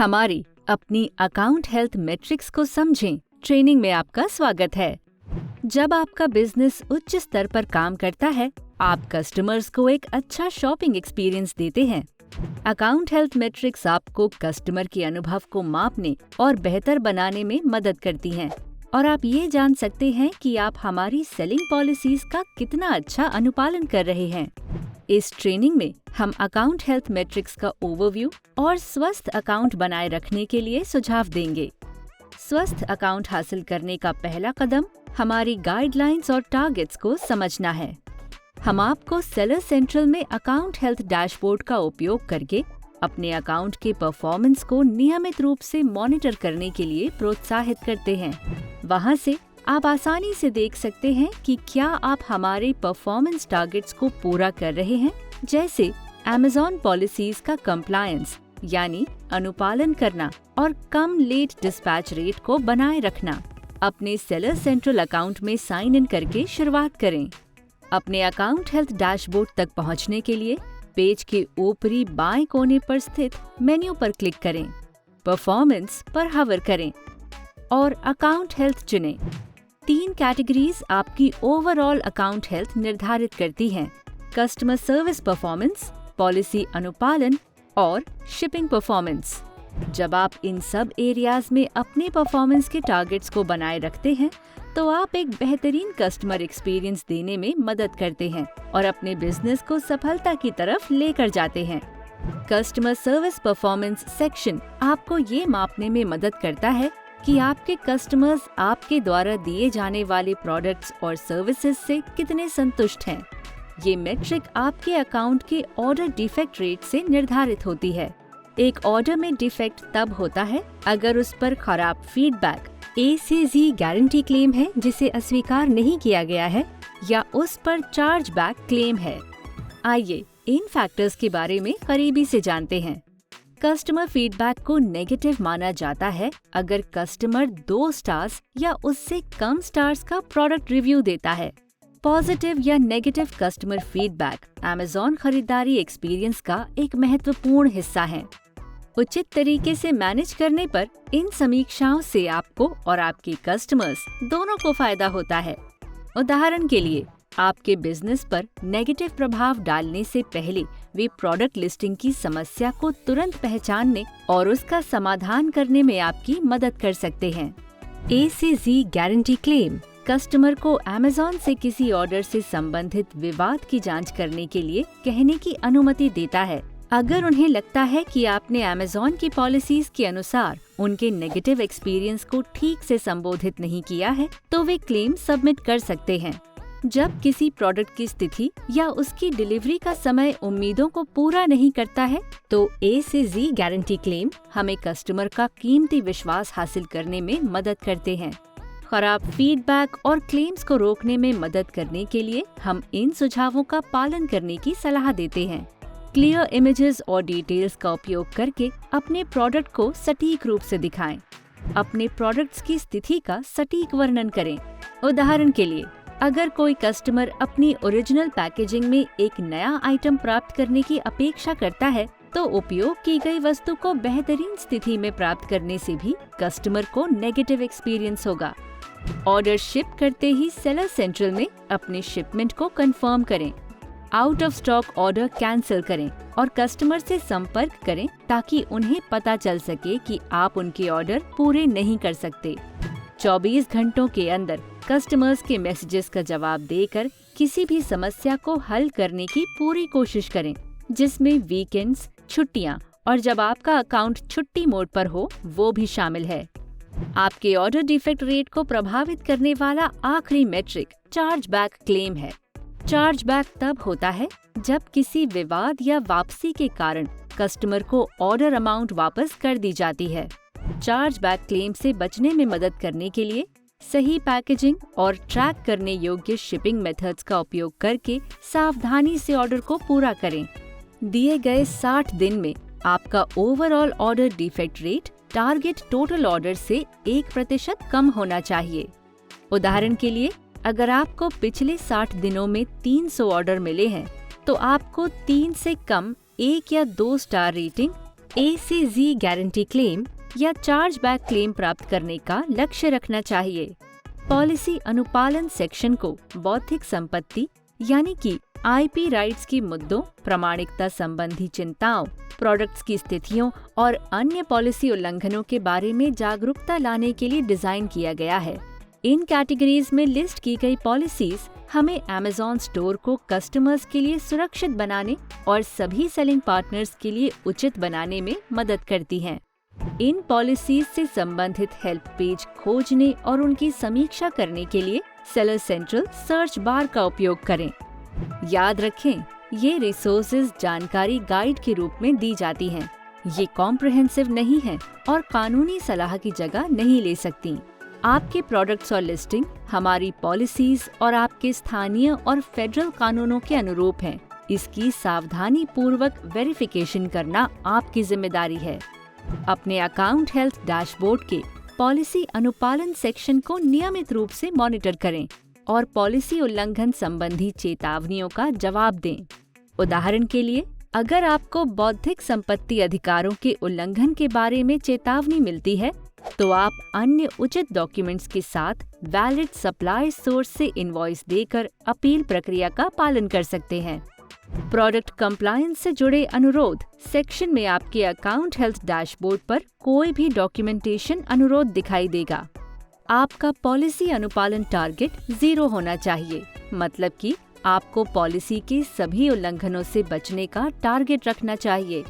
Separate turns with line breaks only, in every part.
हमारी अपनी account health matrix को समझें ट्रेनिंग में आपका स्वागत है। जब आपका बिजनेस उच्च स्तर पर काम करता है, आप कस्टमर्स को एक अच्छा शॉपिंग एक्सपीरियंस देते हैं। अकाउंट हेल्थ मैट्रिक्स आपको कस्टमर के अनुभव को मापने और बेहतर बनाने में मदद करती हैं और आप ये जान सकते हैं कि आप हमारी सेलिंग पॉलिसीज का कितना अच्छा अनुपालन कर रहे हैं। इस ट्रेनिंग में हम अकाउंट हेल्थ मैट्रिक्स का ओवरव्यू और स्वस्थ अकाउंट बनाए रखने के लिए सुझाव देंगे। स्वस्थ अकाउंट हासिल करने का पहला कदम हमारी गाइडलाइंस और टारगेट्स को समझना है। हम आपको सेलर सेंट्रल में अकाउंट हेल्थ डैशबोर्ड का उपयोग करके अपने अकाउंट के परफॉर्मेंस को नियमित रूप से मॉनिटर करने के लिए प्रोत्साहित करते हैं। वहां से आप आसानी से देख सकते हैं कि क्या आप हमारे परफॉर्मेंस टारगेट्स को पूरा कर रहे हैं, जैसे Amazon पॉलिसीज का कंप्लायंस यानी अनुपालन करना और कम लेट डिस्पैच रेट को बनाए रखना। अपने सेलर सेंट्रल अकाउंट में साइन इन करके शुरुआत करें। अपने अकाउंट हेल्थ डैशबोर्ड तक पहुंचने के लिए पेज के ऊपरी बाएं कोने पर स्थित मेन्यू पर क्लिक करें, परफॉर्मेंस पर हवर करें और अकाउंट हेल्थ चुनें। 3 कैटेगरीज आपकी ओवरऑल अकाउंट हेल्थ निर्धारित करती हैं: कस्टमर सर्विस परफॉर्मेंस, पॉलिसी अनुपालन और शिपिंग परफॉर्मेंस। जब आप इन सब एरियाज में अपने परफॉर्मेंस के टारगेट्स को बनाए रखते हैं, तो आप एक बेहतरीन कस्टमर एक्सपीरियंस देने में मदद करते हैं और अपने बिजनेस को सफलता की तरफ लेकर जाते हैं। कस्टमर सर्विस परफॉर्मेंस सेक्शन आपको ये मापने में मदद करता है कि आपके कस्टमर्स आपके द्वारा दिए जाने वाले प्रोडक्ट्स और सर्विसेज से कितने संतुष्ट हैं। ये मैट्रिक आपके अकाउंट के ऑर्डर डिफेक्ट रेट से निर्धारित होती है। एक ऑर्डर में डिफेक्ट तब होता है अगर उस पर खराब फीडबैक, A से Z गारंटी क्लेम है जिसे अस्वीकार नहीं किया गया है, या उस पर चार्ज बैक क्लेम है। आइए इन फैक्टर्स के बारे में करीबी से जानते हैं। कस्टमर फीडबैक को नेगेटिव माना जाता है अगर कस्टमर 2 स्टार्स या उससे कम स्टार्स का प्रोडक्ट रिव्यू देता है। पॉजिटिव या नेगेटिव कस्टमर फीडबैक Amazon खरीदारी एक्सपीरियंस का एक महत्वपूर्ण हिस्सा है। उचित तरीके से मैनेज करने पर इन समीक्षाओं से आपको और आपके कस्टमर्स दोनों को फायदा होता है। उदाहरण के लिए, आपके बिजनेस पर नेगेटिव प्रभाव डालने से पहले वे प्रोडक्ट लिस्टिंग की समस्या को तुरंत पहचानने और उसका समाधान करने में आपकी मदद कर सकते हैं। A से Z गारंटी क्लेम कस्टमर को Amazon से किसी ऑर्डर से संबंधित विवाद की जांच करने के लिए कहने की अनुमति देता है। अगर उन्हें लगता है कि आपने Amazon की पॉलिसीज के अनुसार उनके नेगेटिव एक्सपीरियंस को ठीक से संबोधित नहीं किया है, तो वे क्लेम सबमिट कर सकते हैं। जब किसी प्रोडक्ट की स्थिति या उसकी डिलीवरी का समय उम्मीदों को पूरा नहीं करता है, तो A से Z गारंटी क्लेम हमें कस्टमर का कीमती विश्वास हासिल करने में मदद करते हैं। खराब फीडबैक और क्लेम्स को रोकने में मदद करने के लिए हम इन सुझावों का पालन करने की सलाह देते हैं। क्लियर इमेजेस और डिटेल्स का उपयोग करके अपने प्रोडक्ट को सटीक रूप से दिखाएं। अपने प्रोडक्ट्स की स्थिति का सटीक वर्णन करें। उदाहरण के लिए, अगर कोई कस्टमर अपनी ओरिजिनल पैकेजिंग में एक नया आइटम प्राप्त करने की अपेक्षा करता है, तो उपयोग की गई वस्तु को बेहतरीन स्थिति में प्राप्त करने से भी कस्टमर को नेगेटिव एक्सपीरियंस होगा। ऑर्डर शिप करते ही सेलर सेंट्रल में अपने शिपमेंट को कंफर्म करें। Out of stock order cancel करें और कस्टमर से संपर्क करें ताकि उन्हें पता चल सके कि आप उनके ऑर्डर पूरे नहीं कर सकते। 24 घंटों के अंदर कस्टमर्स के मैसेजेस का जवाब देकर किसी भी समस्या को हल करने की पूरी कोशिश करें, जिसमें वीकेंड्स, छुट्टियां और जब आपका अकाउंट छुट्टी मोड पर हो वो भी शामिल है। आपके ऑर्डर डिफेक्ट रेट को प्रभावित करने वाला आखिरी मैट्रिक चार्ज बैक क्लेम है। चार्ज बैक तब होता है जब किसी विवाद या वापसी के कारण कस्टमर को ऑर्डर अमाउंट वापस कर दी जाती है। चार्ज बैक क्लेम से बचने में मदद करने के लिए सही पैकेजिंग और ट्रैक करने योग्य शिपिंग मेथड्स का उपयोग करके सावधानी से ऑर्डर को पूरा करें। दिए गए 60 दिन में आपका overall order defect rate target total order से 1% कम होना चाहिए। उदाहरण के लिए, अगर आपको पिछले 60 दिनों में 300 ऑर्डर मिले हैं, तो आपको 3 से कम 1 या 2 स्टार रेटिंग A से Z गारंटी क्लेम या चार्ज बैक क्लेम प्राप्त करने का लक्ष्य रखना चाहिए। पॉलिसी अनुपालन सेक्शन को बौद्धिक संपत्ति यानी कि IP राइट्स की मुद्दों, प्रामाणिकता संबंधी चिंताओं, प्रोडक्ट्स की स्थितियों और अन्य पॉलिसी उल्लंघनों के बारे में जागरूकता लाने के लिए डिजाइन किया गया है। इन कैटेगरीज में लिस्ट की गई पॉलिसीज हमें Amazon स्टोर को कस्टमर्स के लिए सुरक्षित बनाने और सभी सेलिंग पार्टनर्स के लिए उचित बनाने में मदद करती हैं। इन पॉलिसीज से संबंधित हेल्प पेज खोजने और उनकी समीक्षा करने के लिए सेलर सेंट्रल सर्च बार का उपयोग करें। याद रखें, ये रिसोर्सेज जानकारी गाइड के रूप में दी जाती हैं। ये कॉम्प्रिहेंसिव नहीं है और कानूनी सलाह की जगह नहीं ले सकती। आपके प्रोडक्ट्स और लिस्टिंग हमारी पॉलिसीज और आपके स्थानीय और फेडरल कानूनों के अनुरूप हैं। इसकी सावधानी पूर्वक वेरिफिकेशन करना आपकी जिम्मेदारी है। अपने अकाउंट हेल्थ डैशबोर्ड के पॉलिसी अनुपालन सेक्शन को नियमित रूप से मॉनिटर करें और पॉलिसी उल्लंघन संबंधी चेतावनियों का जवाब दें। उदाहरण के लिए, अगर आपको बौद्धिक संपत्ति अधिकारों के उल्लंघन के बारे में चेतावनी मिलती है, तो आप अन्य उचित डॉक्यूमेंट्स के साथ वैलिड सप्लाई सोर्स से इनवॉइस देकर अपील प्रक्रिया का पालन कर सकते हैं। प्रोडक्ट कंप्लायंस से जुड़े अनुरोध सेक्शन में आपके अकाउंट हेल्थ डैशबोर्ड पर कोई भी डॉक्यूमेंटेशन अनुरोध दिखाई देगा। आपका पॉलिसी अनुपालन टारगेट 0 होना चाहिए, मतलब कि आपको पॉलिसी के सभी उल्लंघनों से बचने का टारगेट रखना चाहिए।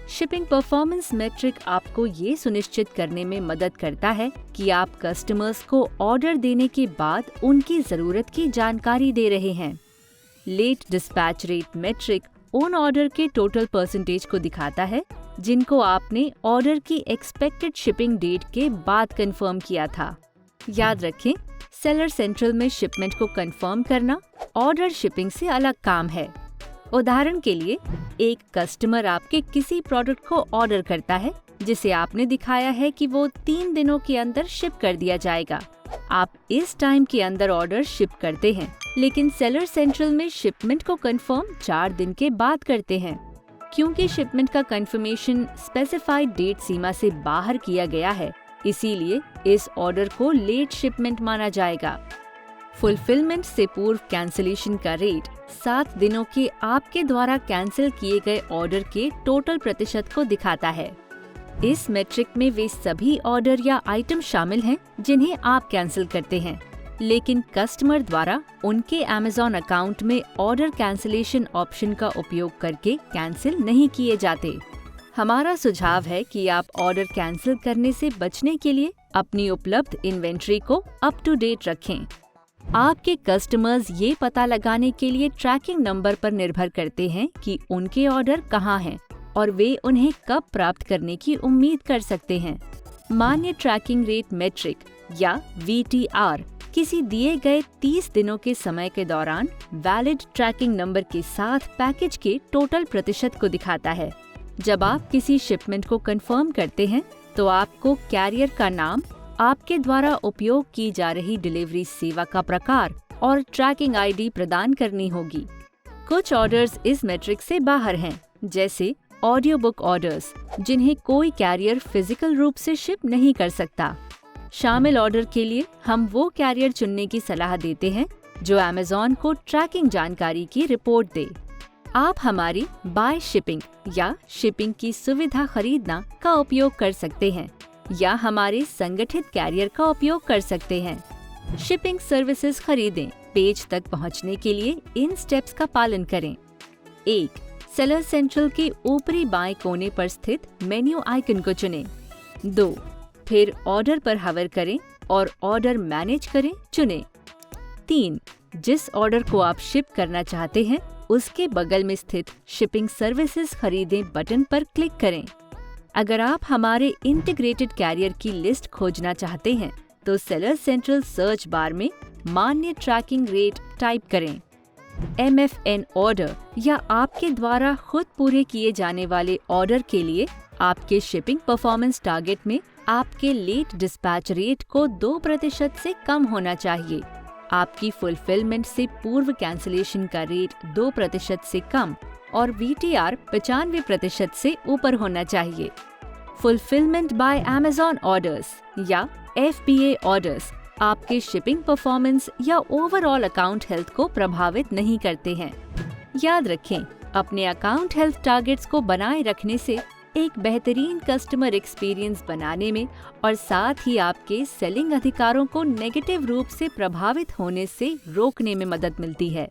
शिपिंग परफॉर्मेंस मेट्रिक आपको ये सुनिश्चित करने में मदद करता है कि आप कस्टमर्स को ऑर्डर देने के बाद उनकी जरूरत की जानकारी दे रहे हैं। लेट डिस्पैच रेट मेट्रिक उन ऑर्डर के टोटल परसेंटेज को दिखाता है जिनको आपने ऑर्डर की एक्सपेक्टेड शिपिंग डेट के बाद कंफर्म किया था। याद रखें, सेलर सेंट्रल में शिपमेंट को कंफर्म करना ऑर्डर शिपिंग से अलग काम है। उदाहरण के लिए, एक कस्टमर आपके किसी प्रोडक्ट को ऑर्डर करता है जिसे आपने दिखाया है कि वो 3 दिनों के अंदर शिप कर दिया जाएगा। आप इस टाइम के अंदर ऑर्डर शिप करते हैं, लेकिन सेलर सेंट्रल में शिपमेंट को कंफर्म 4 दिन के बाद करते हैं। क्योंकि शिपमेंट का कंफर्मेशन स्पेसिफाइड डेट सीमा से बाहर किया गया है, इसीलिए इस ऑर्डर को लेट शिपमेंट माना जाएगा। फुलफिलमेंट से पूर्व कैंसिलेशन का रेट 7 दिनों के आपके द्वारा कैंसिल किए गए ऑर्डर के टोटल प्रतिशत को दिखाता है। इस मेट्रिक में वे सभी ऑर्डर या आइटम शामिल हैं जिन्हें आप कैंसिल करते हैं, लेकिन कस्टमर द्वारा उनके Amazon अकाउंट में ऑर्डर कैंसिलेशन ऑप्शन का उपयोग करके कैंसिल नहीं किए जाते। हमारा सुझाव है कि आप ऑर्डर कैंसिल करने से बचने के लिए अपनी उपलब्ध इन्वेंट्री को अप टू डेट रखें। आपके कस्टमर्स ये पता लगाने के लिए ट्रैकिंग नंबर पर निर्भर करते हैं कि उनके ऑर्डर कहाँ हैं और वे उन्हें कब प्राप्त करने की उम्मीद कर सकते हैं। मान्य ट्रैकिंग रेट मेट्रिक या VTR किसी दिए गए 30 दिनों के समय के दौरान वैलिड ट्रैकिंग नंबर के साथ पैकेज के टोटल प्रतिशत को दिखाता है। जब आप किसी शिपमेंट को कंफर्म करते हैं, तो आपको कैरियर का नाम, आपके द्वारा उपयोग की जा रही डिलीवरी सेवा का प्रकार और ट्रैकिंग ID प्रदान करनी होगी। कुछ ऑर्डर्स इस मैट्रिक्स से बाहर हैं, जैसे ऑडियो बुक ऑर्डर्स, जिन्हें कोई कैरियर फिजिकल रूप से शिप नहीं कर सकता। शामिल ऑर्डर के लिए हम वो कैरियर चुनने की सलाह देते हैं जो Amazon को ट्रैकिंग जानकारी की रिपोर्ट दे। आप हमारी बाय शिपिंग या शिपिंग की सुविधा खरीदना का उपयोग कर सकते हैं या हमारे संगठित कैरियर का उपयोग कर सकते हैं। शिपिंग सर्विसेज खरीदें। पेज तक पहुंचने के लिए इन स्टेप्स का पालन करें। 1. सेलर सेंट्रल के ऊपरी बाएं कोने पर स्थित मेन्यू आइकन को चुनें। 2. फिर ऑर्डर पर हवर करें और ऑर्डर मैनेज करें चुनें। 3. जिस ऑर्डर को आप शिप करना चाहते हैं उसके बगल में स्थित शिपिंग सर्विसेज खरीदें बटन पर क्लिक करें। अगर आप हमारे इंटीग्रेटेड कैरियर की लिस्ट खोजना चाहते हैं तो सेलर सेंट्रल सर्च बार में मान्य ट्रैकिंग रेट टाइप करें। MFN ऑर्डर या आपके द्वारा खुद पूरे किए जाने वाले ऑर्डर के लिए आपके शिपिंग परफॉर्मेंस टारगेट में आपके लेट डिस्पैच रेट को 2% से कम होना चाहिए। आपकी फुलफिलमेंट से पूर्व कैंसिलेशन का रेट 2% से कम और VTR 95% से ऊपर होना चाहिए। फुलफिलमेंट बाय Amazon ऑर्डर्स या FBA ऑर्डर्स आपके शिपिंग परफॉर्मेंस या ओवरऑल अकाउंट हेल्थ को प्रभावित नहीं करते हैं। याद रखें, अपने अकाउंट हेल्थ टारगेट्स को बनाए रखने से एक बेहतरीन कस्टमर एक्सपीरियंस बनाने में और साथ ही आपके सेलिंग अधिकारों को नेगेटिव रूप से प्रभावित होने से रोकने में मदद मिलती है।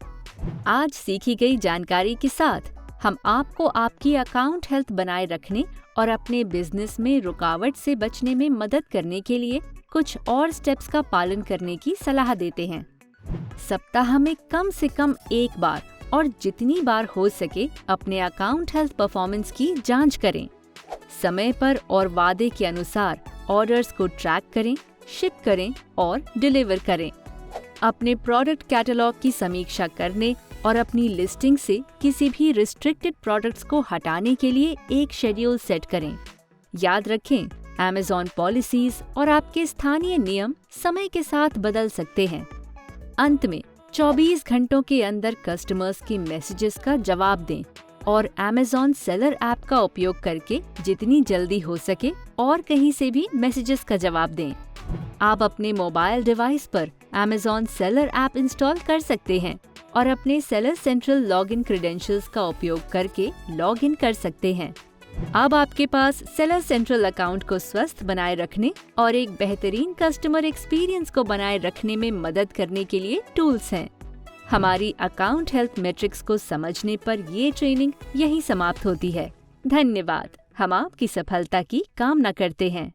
आज सीखी गई जानकारी के साथ हम आपको आपकी अकाउंट हेल्थ बनाए रखने और अपने बिजनेस में रुकावट से बचने में मदद करने के लिए कुछ और स्टेप्स का पालन करने की सलाह देते हैं। सप्ताह में कम से कम एक बार और जितनी बार हो सके अपने अकाउंट हेल्थ परफॉर्मेंस की जांच करें। समय पर और वादे के अनुसार ऑर्डर्स को ट्रैक करें, शिप करें और डिलीवर करें। अपने प्रोडक्ट कैटलॉग की समीक्षा करने और अपनी लिस्टिंग से किसी भी रिस्ट्रिक्टेड प्रोडक्ट्स को हटाने के लिए एक शेड्यूल सेट करें। याद रखें, Amazon पॉलिसीज और आपके स्थानीय नियम समय के साथ बदल सकते हैं। अंत में 24 घंटों के अंदर कस्टमर्स के मैसेजेस का जवाब दें और Amazon सेलर ऐप का उपयोग करके जितनी जल्दी हो सके और कहीं से भी मैसेजेस का जवाब दें। आप अपने मोबाइल डिवाइस पर Amazon सेलर ऐप इंस्टॉल कर सकते हैं और अपने सेलर सेंट्रल लॉगिन क्रेडेंशियल्स का उपयोग करके लॉगिन कर सकते हैं। अब आपके पास सेलर सेंट्रल अकाउंट को स्वस्थ बनाए रखने और एक बेहतरीन कस्टमर एक्सपीरियंस को बनाए रखने में मदद करने के लिए टूल्स हैं। हमारी अकाउंट हेल्थ मैट्रिक्स को समझने पर ये ट्रेनिंग यहीं समाप्त होती है। धन्यवाद। हम आपकी सफलता की कामना करते हैं।